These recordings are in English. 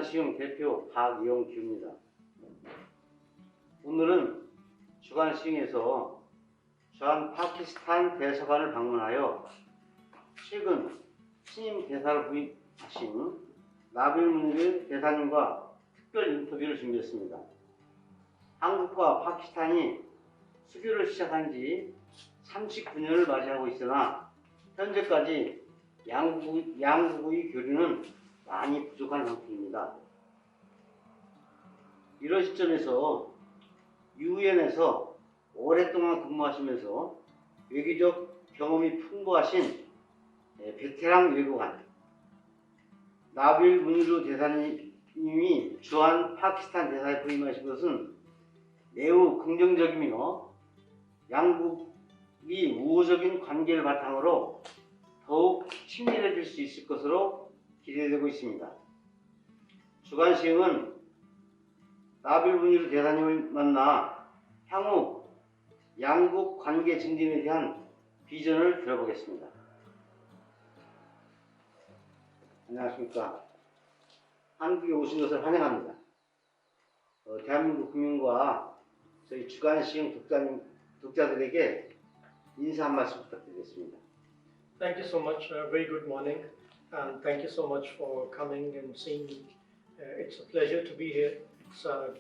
주간시흥 대표 박이용규입니다. 오늘은 주간시흥에서 주한 파키스탄 대사관을 방문하여 최근 신임 대사로 부임하신 나빌무니르 대사님과 특별 인터뷰를 준비했습니다. 한국과 파키스탄이 수교를 시작한 지 39년을 맞이하고 있으나 현재까지 양국의 교류는 많이 부족한 상태입니다. 이런 시점에서 유엔에서 오랫동안 근무하시면서 외교적 경험이 풍부하신 베테랑 외교관 나빌 무니르 대사님이 주한 파키스탄 대사에 부임하신 것은 매우 긍정적이며 양국이 우호적인 관계를 바탕으로 더욱 친밀해질 수 있을 것으로 기대되고 있습니다. 주간시흥은 나빌 무니르 대사님을 만나 향후 양국 관계 증진에 대한 비전을 들어보겠습니다. 안녕하십니까. 한국에 오신 것을 환영합니다. 대한민국 국민과 저희 주간시흥 독자들에게 인사 한 말씀 부탁드리겠습니다. Thank you so much. Very good morning, and thank you so much for coming and seeing me. It's a pleasure to be here. It's a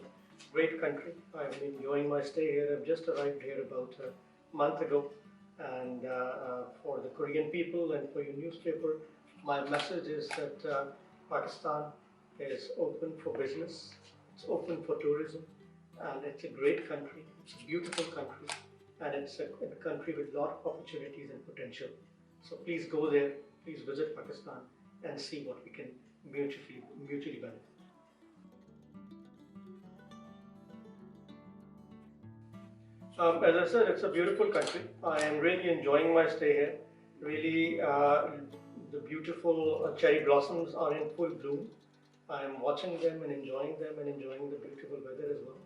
great country. I've been enjoying my stay here. I've just arrived here about a month ago, and for the Korean people and for your newspaper, my message is that Pakistan is open for business. It's open for tourism, and it's a great country. It's a beautiful country, and it's a country with a lot of opportunities and potential. So please go there, please visit Pakistan and see what we can mutually benefit. As I said, it's a beautiful country. I am really enjoying my stay here. Really, the beautiful cherry blossoms are in full bloom. I am watching them and enjoying the beautiful weather as well.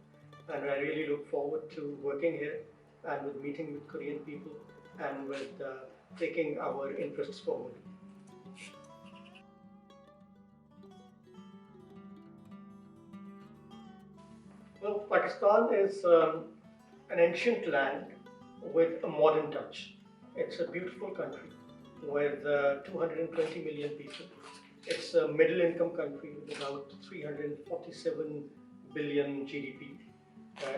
And I really look forward to working here and with meeting with Korean people and with taking our interests forward. Well, Pakistan is an ancient land with a modern touch. It's a beautiful country with 220 million people. It's a middle income country with about 347 billion GDP.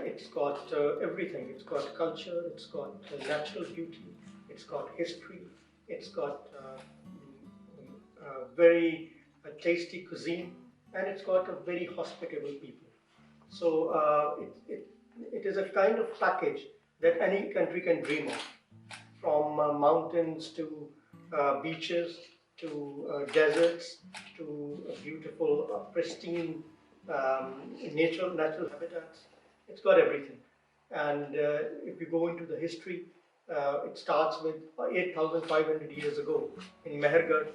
It's got everything. It's got culture, it's got natural beauty, it's got history, it's got very tasty cuisine, and it's got a very hospitable people. So it is a kind of package that any country can dream of, from mountains to beaches to deserts to beautiful, pristine natural habitats. It's got everything. And if you go into the history, it starts with 8,500 years ago in Mehergarh,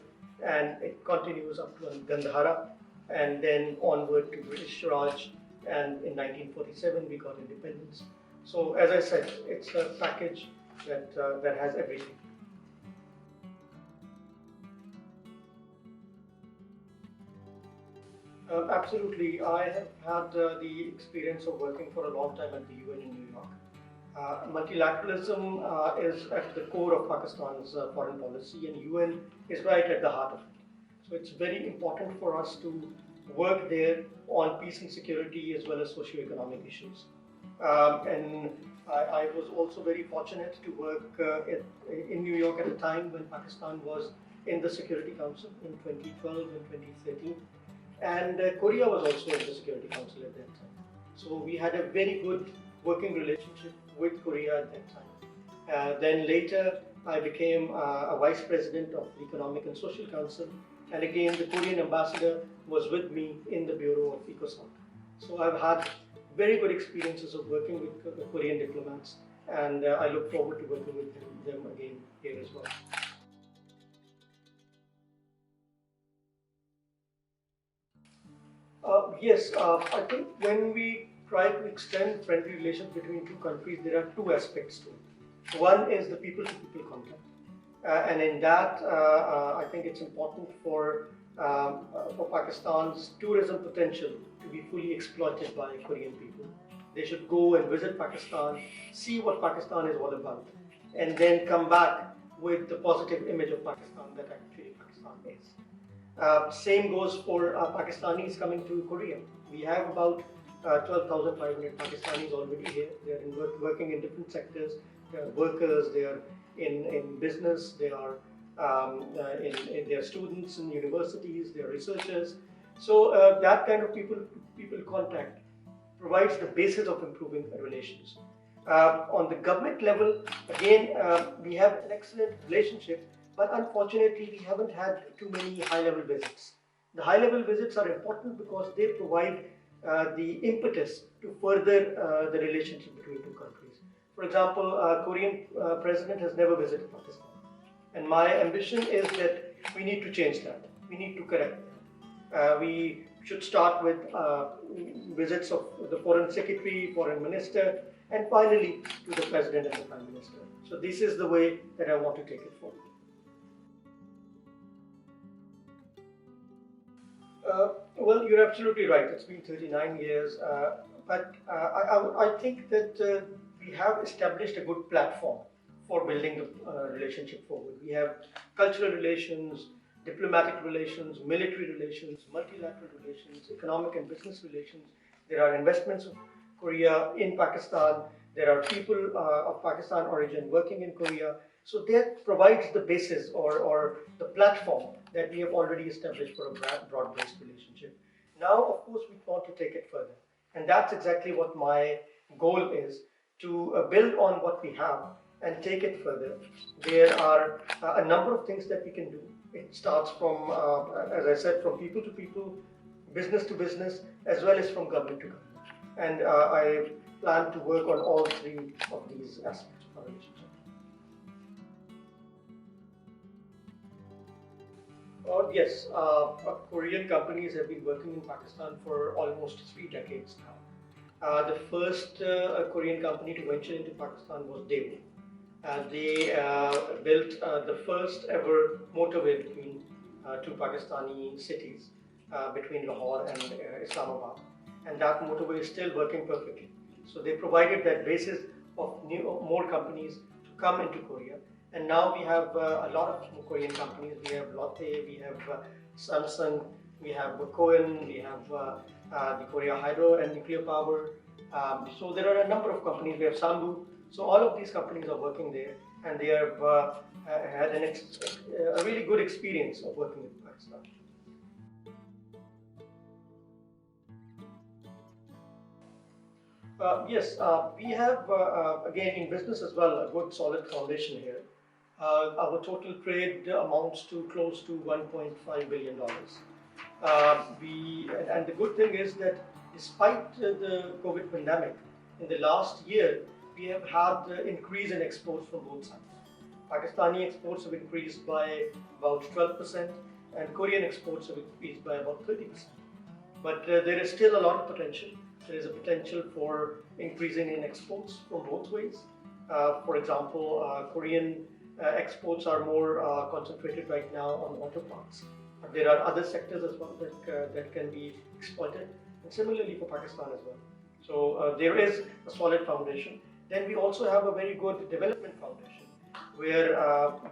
and it continues up to Gandhara, and then onward to British Raj, and in 1947 we got independence. So as I said, it's a package that has everything. Absolutely. I have had the experience of working for a long time at the UN in New York. Multilateralism is at the core of Pakistan's foreign policy, and UN is right at the heart of it. So it's very important for us to work there on peace and security as well as socio-economic issues. And I was also very fortunate to work in New York at a time when Pakistan was in the Security Council in 2012 and 2013. And Korea was also in the Security Council at that time. So we had a very good working relationship with Korea at that time. Then later I became a vice president of the Economic and Social Council, and again the Korean ambassador was with me in the Bureau of ECOSOC. So I've had very good experiences of working with Korean diplomats, and I look forward to working with them again here as well. Yes, I think when we try to extend friendly relations between two countries, there are two aspects to it. One is the people-to-people contact, and in that, I think it's important for for Pakistan's tourism potential to be fully exploited by Korean people. They should go and visit Pakistan, see what Pakistan is all about, and then come back with the positive image of Pakistan that actually Pakistan is. Same goes for Pakistanis coming to Korea. We have about 12,500 Pakistanis already here. They are working in different sectors. They are workers, they are in business, they are they are students in universities, they are researchers. So that kind of people contact provides the basis of improving relations. On the government level, again, we have an excellent relationship, but unfortunately we haven't had too many high-level visits. The high-level visits are important because they provide the impetus to further the relationship between two countries. For example, Korean president has never visited Pakistan. And my ambition is that we need to change that. We need to correct that. We should start with visits of the foreign secretary, foreign minister, and finally to the president and the prime minister. So this is the way that I want to take it forward. Well, you're absolutely right. It's been 39 years, but I think that we have established a good platform for building the relationship forward. We have cultural relations, diplomatic relations, military relations, multilateral relations, economic and business relations. There are investments of Korea in Pakistan. There are people of Pakistan origin working in Korea. So that provides the basis or the platform that we have already established for a broad-based relationship. Now, of course, we want to take it further. And that's exactly what my goal is, to build on what we have and take it further. There are a number of things that we can do. It starts from, as I said, from people to people, business to business, as well as from government to government. And I plan to work on all three of these aspects of our relationship. Yes, Korean companies have been working in Pakistan for almost 3 decades now. The first Korean company to venture into Pakistan was Daewoo. They built the first ever motorway between two Pakistani cities, between Lahore and Islamabad. And that motorway is still working perfectly. So they provided that basis of more companies to come into Korea. And now we have a lot of Korean companies. We have Lotte, we have Samsung, we have Cohen, we have the Korea Hydro and Nuclear Power. So there are a number of companies. We have Sambu. So all of these companies are working there, and they have had a really good experience of working in Pakistan. Yes, we have, again in business as well, a good solid foundation here. Our total trade amounts to close to $1.5 billion. And the good thing is that despite the COVID pandemic, in the last year, we have had an increase in exports from both sides. Pakistani exports have increased by about 12%, and Korean exports have increased by about 30%. But there is still a lot of potential. There is a potential for increasing in exports from both ways. For example, Korean exports are more concentrated right now on auto parts. But there are other sectors as well that can be exploited, and similarly for Pakistan as well. So there is a solid foundation. Then we also have a very good development foundation, where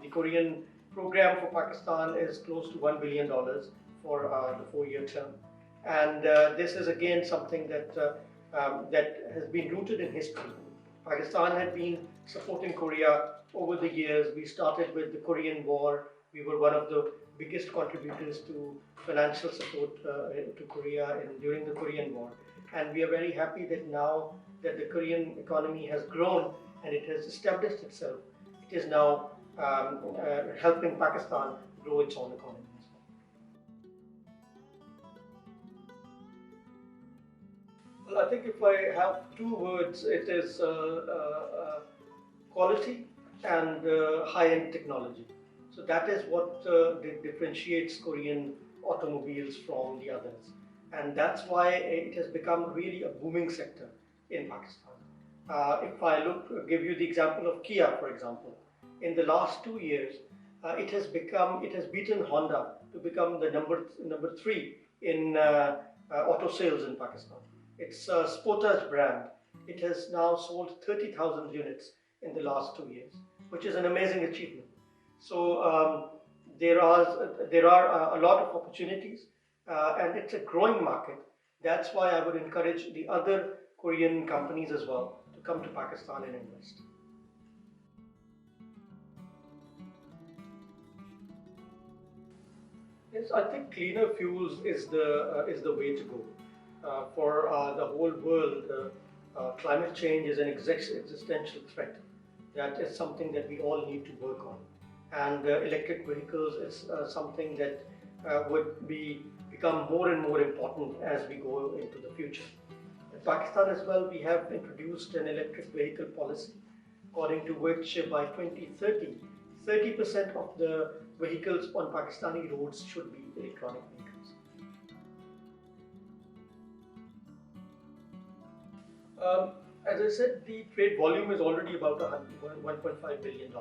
the Korean program for Pakistan is close to $1 billion for the 4-year term. And this is again something that has been rooted in history. Pakistan had been supporting Korea over the years. We started with the Korean War. We were one of the biggest contributors to financial support to Korea during the Korean War. And we are very happy that now that the Korean economy has grown and it has established itself, it is now helping Pakistan grow its own economy. Well, I think if I have 2 words, it is quality and high-end technology. So that is what differentiates Korean automobiles from the others. And that's why it has become really a booming sector in Pakistan. If I give you the example of Kia, for example, in the last 2 years, it has beaten Honda to become the number 3 in auto sales in Pakistan. It's a Sportage brand. It has now sold 30,000 units in the last 2 years, which is an amazing achievement. So there are a lot of opportunities, and it's a growing market. That's why I would encourage the other Korean companies as well to come to Pakistan and invest. Yes, I think cleaner fuels is the way to go. For the whole world, climate change is an existential threat. That is something that we all need to work on. And electric vehicles is something that would become more and more important as we go into the future. In Pakistan as well, we have introduced an electric vehicle policy, according to which by 2030, 30% of the vehicles on Pakistani roads should be electronic vehicles. As I said, the trade volume is already about $1.5 billion.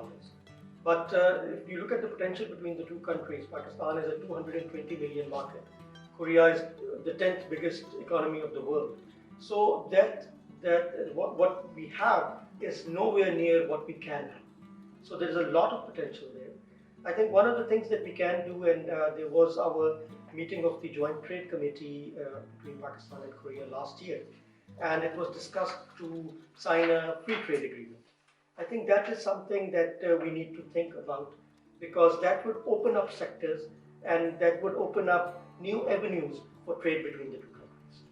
But if you look at the potential between the two countries, Pakistan is a 220 million market. Korea is the 10th biggest economy of the world. So what we have is nowhere near what we can have. So there is a lot of potential there. I think one of the things that we can do, and there was our meeting of the Joint Trade Committee between Pakistan and Korea last year, and it was discussed to sign a free trade agreement. I think that is something that we need to think about, because that would open up sectors and that would open up new avenues for trade between the two countries.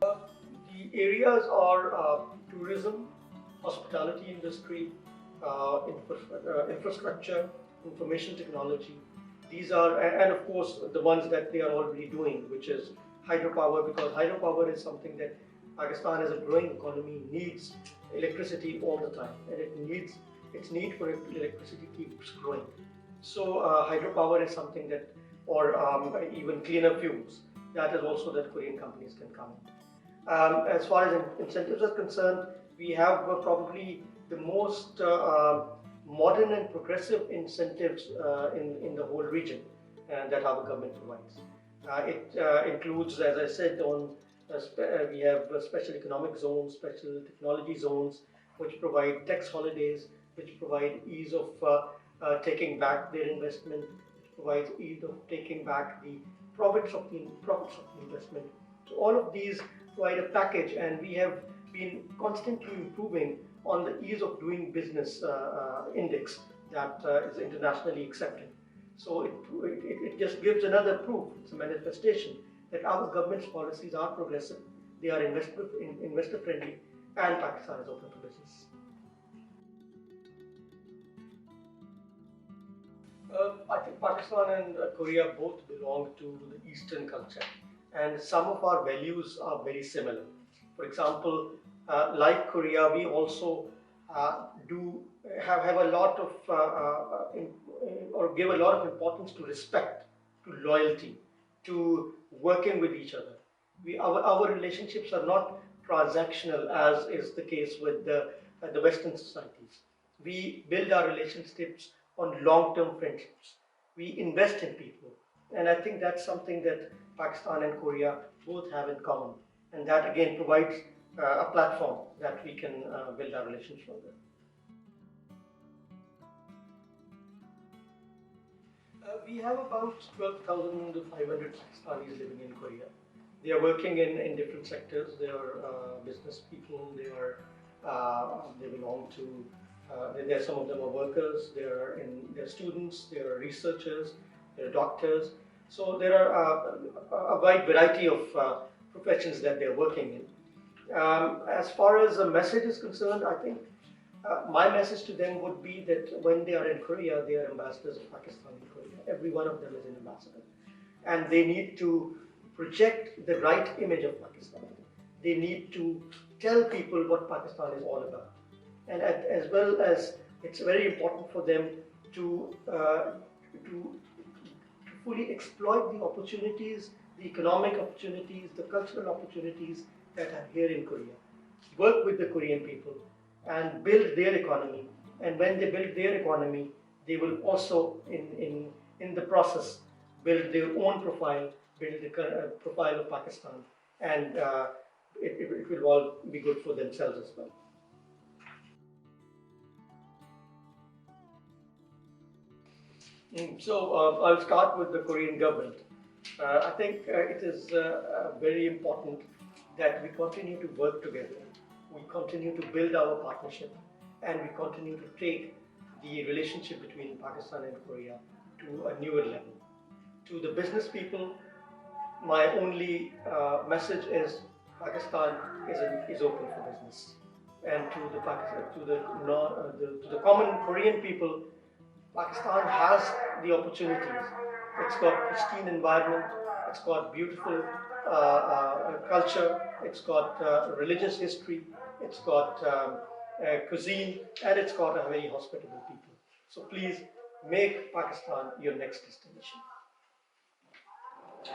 The areas are tourism, hospitality industry, infrastructure, information technology. These are, and of course, the ones that they are already doing, which is hydropower, because hydropower is something that Pakistan as a growing economy needs electricity all the time, and its need for electricity keeps growing. So hydropower is something that, or even cleaner fuels, that is also that Korean companies can come in. As far as incentives are concerned, we have probably the most modern and progressive incentives in the whole region that our government provides. It includes, as I said, we have special economic zones, special technology zones, which provide tax holidays, which provide ease of taking back their investment, which provides ease of taking back the profits of the investment. So all of these provide a package, and we have been constantly improving on the ease of doing business index that is internationally accepted. So it just gives another proof, it's a manifestation that our government's policies are progressive, they are investor friendly, and Pakistan is open for business. I think Pakistan and Korea both belong to the Eastern culture, and some of our values are very similar. For example, like Korea, we also do have a lot of or give a lot of importance to respect, to loyalty, to working with each other. Our relationships are not transactional, as is the case with the Western societies. We build our relationships on long-term friendships. We invest in people, and I think that's something that Pakistan and Korea both have in common, and that again provides a platform that we can build our relations further. We have about 12,500 Pakistanis living in Korea. They are working in different sectors. They are business people. They belong to. Some of them are workers. They're students. They are researchers. They're doctors. So there are a wide variety of professions that they're working in. As far as the message is concerned, I think my message to them would be that when they are in Korea, they are ambassadors of Pakistan in Korea. Every one of them is an ambassador. And they need to project the right image of Pakistan. They need to tell people what Pakistan is all about. And as well as it's very important for them to fully exploit the opportunities, the economic opportunities, the cultural opportunities that are here in Korea. Work with the Korean people and build their economy And when they build their economy, they will also, in the process, build their own profile, build the profile of Pakistan, and it will all be good for themselves as well. So I'll start with the Korean government. I think it is very important that we continue to work together. We continue to build our partnership, and we continue to take the relationship between Pakistan and Korea to a newer level. To the business people, my only message is Pakistan is open for business, and to the common Korean people, Pakistan has the opportunities. It's got pristine environment, it's got beautiful culture, it's got religious history, it's got cuisine, and it's got a very hospitable people. So please make Pakistan your next destination.